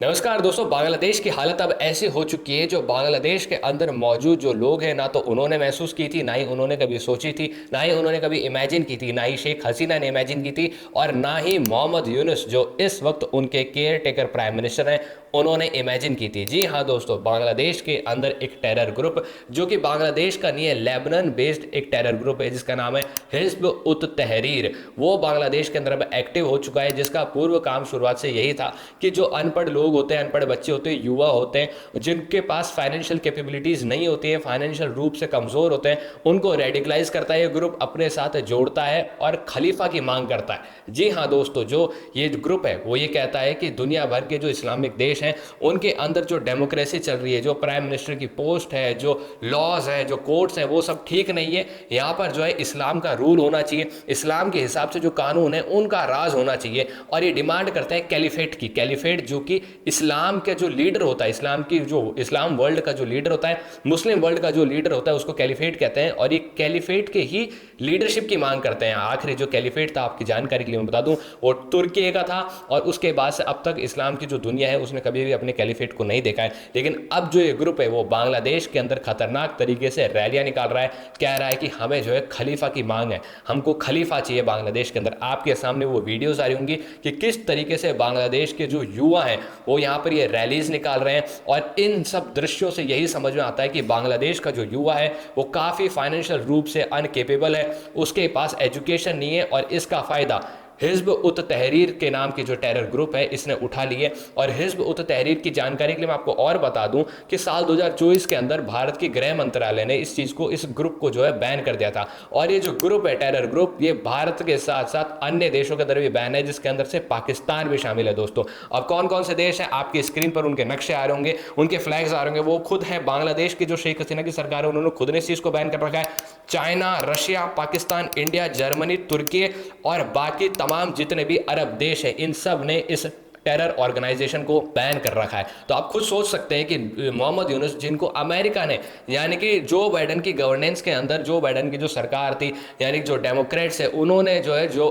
नमस्कार दोस्तों। बांग्लादेश की हालत अब ऐसी हो चुकी है, जो बांग्लादेश के अंदर मौजूद जो लोग हैं, ना तो उन्होंने महसूस की थी, ना ही उन्होंने कभी सोची थी, ना ही उन्होंने कभी इमेजिन की थी, ना ही शेख हसीना ने इमेजिन की थी, और ना ही मोहम्मद यूनुस जो इस वक्त उनके केयर टेकर प्राइम मिनिस्टर हैं उन्होंने इमेजिन की थी। जी हाँ दोस्तों, बांग्लादेश के अंदर एक टेरर ग्रुप, जो कि बांग्लादेश का नहीं है, लेबनान बेस्ड एक टेरर ग्रुप है जिसका नाम है हिज्ब उत तहरीर, वो बांग्लादेश के अंदर अब एक्टिव हो चुका है। जिसका पूर्व काम शुरुआत से यही था कि जो अनपढ़ लोग होते हैं, अनपढ़ बच्चे होते हैं, युवा होते हैं, जिनके पास फाइनेंशियल कैपेबिलिटीज नहीं होती है, फाइनेंशियल रूप से कमजोर होते हैं, उनको रेडिकलाइज करता है ये ग्रुप, अपने साथ जोड़ता है और खलीफा की मांग करता है। जी हाँ दोस्तों, जो ये ग्रुप है वो ये कहता है कि दुनिया भर के जो इस्लामिक देश हैं उनके अंदर जो डेमोक्रेसी चल रही है, जो प्राइम मिनिस्टर की पोस्ट है, जो लॉज है, जो कोर्ट्स हैं, वो सब ठीक नहीं है। यहाँ पर जो है इस्लाम का रूल होना चाहिए, इस्लाम के हिसाब से जो कानून है उनका राज होना चाहिए। और ये डिमांड करते हैं कैलिफेट की, कैलिफेट जो कि इस्लाम का जो लीडर होता है, इस्लाम की जो इस्लाम वर्ल्ड का जो लीडर होता है, मुस्लिम वर्ल्ड का जो लीडर होता है, उसको कैलिफेट कहते हैं। और ये कैलिफेट के ही लीडरशिप की मांग करते हैं। आखिरी जो कैलिफेट था, आपकी जानकारी के लिए मैं बता दूं, वो तुर्की का था, और उसके बाद से अब तक इस्लाम की जो दुनिया है उसने कभी भी अपने कैलिफेट को नहीं देखा है। लेकिन अब जो ये ग्रुप है वो बांग्लादेश के अंदर खतरनाक तरीके से रैलियां निकाल रहा है, कह रहा है कि हमें जो है खलीफा की मांग है, हमको खलीफा चाहिए बांग्लादेश के अंदर। आपके सामने वो वीडियोस आ रही होंगी कि किस तरीके से बांग्लादेश के जो युवा हैं वो यहाँ पर ये रैलीज निकाल रहे हैं। और इन सब दृश्यों से यही समझ में आता है कि बांग्लादेश का जो युवा है वो काफ़ी फाइनेंशियल रूप से अनकेपेबल है, उसके पास एजुकेशन नहीं है, और इसका फ़ायदा हिज्ब उत तहरीर के नाम की जो टेरर ग्रुप है इसने उठा ली है। और हिज्ब उत तहरीर की जानकारी के लिए मैं आपको और बता दूं कि साल 2024 के अंदर भारत के गृह मंत्रालय ने इस चीज़ को, इस ग्रुप को जो है बैन कर दिया था। और ये जो ग्रुप है टेरर ग्रुप, ये भारत के साथ साथ अन्य देशों के अंदर भी बैन है, जिसके अंदर से पाकिस्तान भी शामिल है दोस्तों। अब कौन कौन से देश हैं, आपकी स्क्रीन पर उनके नक्शे आ रहे होंगे, उनके फ्लैग्स आ रहे होंगे। वो खुद है बांग्लादेश की जो शेख हसीना की सरकार है, उन्होंने खुद ने इस चीज़ को बैन कर रखा है। China, Russia, Pakistan, India, Germany, तुर्की और बाकी तमाम जितने भी अरब देश हैं, इन सब ने इस टेरर ऑर्गेनाइजेशन को बैन कर रखा है। तो आप खुद सोच सकते हैं कि मोहम्मद यूनुस, जिनको अमेरिका ने, यानी कि जो बाइडन की गवर्नेंस के अंदर, जो बाइडन की जो सरकार थी, यानी जो डेमोक्रेट्स है, उन्होंने जो है जो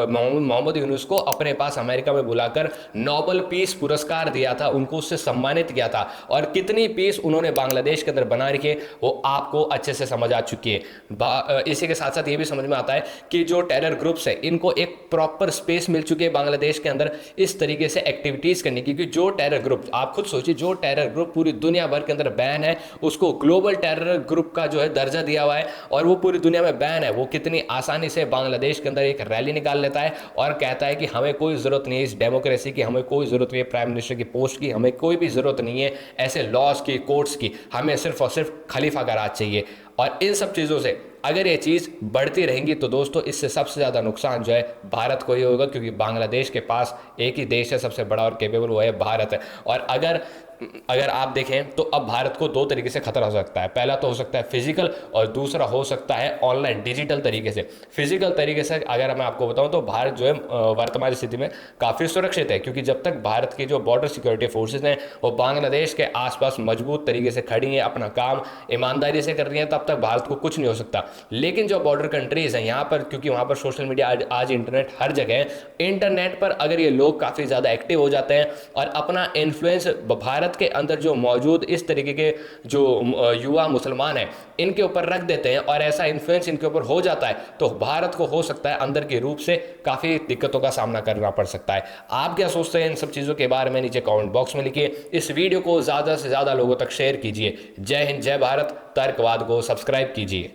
मोहम्मद यूनुस को अपने पास अमेरिका में बुलाकर नोबेल पीस पुरस्कार दिया था, उनको उससे सम्मानित किया था। और कितनी पीस उन्होंने बांग्लादेश के अंदर बना रखी है वो आपको अच्छे से समझ आ चुकी है। इसी के साथ साथ ये भी समझ में आता है कि जो टेरर ग्रुप्स है इनको एक प्रॉपर स्पेस मिल चुकी है बांग्लादेश के अंदर इस तरीके से एक्टिविटीज करने की। क्योंकि जो टेरर ग्रुप, आप खुद सोचिए, जो टेरर ग्रुप पूरी दुनिया भर के अंदर बैन है, उसको ग्लोबल टेरर ग्रुप का जो है दर्जा दिया हुआ है, और वो पूरी दुनिया में बैन है, वो कितनी आसानी से बांग्लादेश के अंदर एक रैली निकाल लेता है और कहता है कि हमें कोई जरूरत नहीं है इस डेमोक्रेसी की, हमें कोई जरूरत नहीं है प्राइम मिनिस्टर की पोस्ट की, हमें कोई भी जरूरत नहीं है ऐसे लॉज की, कोर्ट्स की, हमें सिर्फ और सिर्फ खलीफा का राज चाहिए। और इन सब चीज़ों से अगर ये चीज़ बढ़ती रहेंगी तो दोस्तों इससे सबसे ज़्यादा नुकसान जो है भारत को ही होगा। क्योंकि बांग्लादेश के पास एक ही देश है सबसे बड़ा और केपेबल, वो है भारत है। और अगर अगर आप देखें तो अब भारत को दो तरीके से खतरा हो सकता है। पहला तो हो सकता है फिजिकल, और दूसरा हो सकता है ऑनलाइन, डिजिटल तरीके से। फिजिकल तरीके से अगर मैं आपको बताऊं तो भारत जो है वर्तमान स्थिति में काफ़ी सुरक्षित है, क्योंकि जब तक भारत की जो बॉर्डर सिक्योरिटी फोर्सेज हैं वो बांग्लादेश के आसपास मजबूत तरीके से खड़ी हैं, अपना काम ईमानदारी से कर रही हैं, तब तक भारत को कुछ नहीं हो सकता। लेकिन जो बॉर्डर कंट्रीज हैं यहाँ पर, क्योंकि वहाँ पर सोशल मीडिया, आज इंटरनेट हर जगह है, इंटरनेट पर अगर ये लोग काफ़ी ज़्यादा एक्टिव हो जाते हैं और अपना इन्फ्लुएंस भारत के अंदर जो मौजूद इस तरीके के जो युवा मुसलमान हैं इनके ऊपर रख देते हैं, और ऐसा इन्फ्लुएंस इनके ऊपर हो जाता है, तो भारत को हो सकता है अंदर के रूप से काफ़ी दिक्कतों का सामना करना पड़ सकता है। आप क्या सोचते हैं इन सब चीज़ों के बारे में, नीचे कमेंट बॉक्स में लिखिए। इस वीडियो को ज़्यादा से ज़्यादा लोगों तक शेयर कीजिए। जय हिंद, जय भारत। तर्कवाद को सब्सक्राइब कीजिए।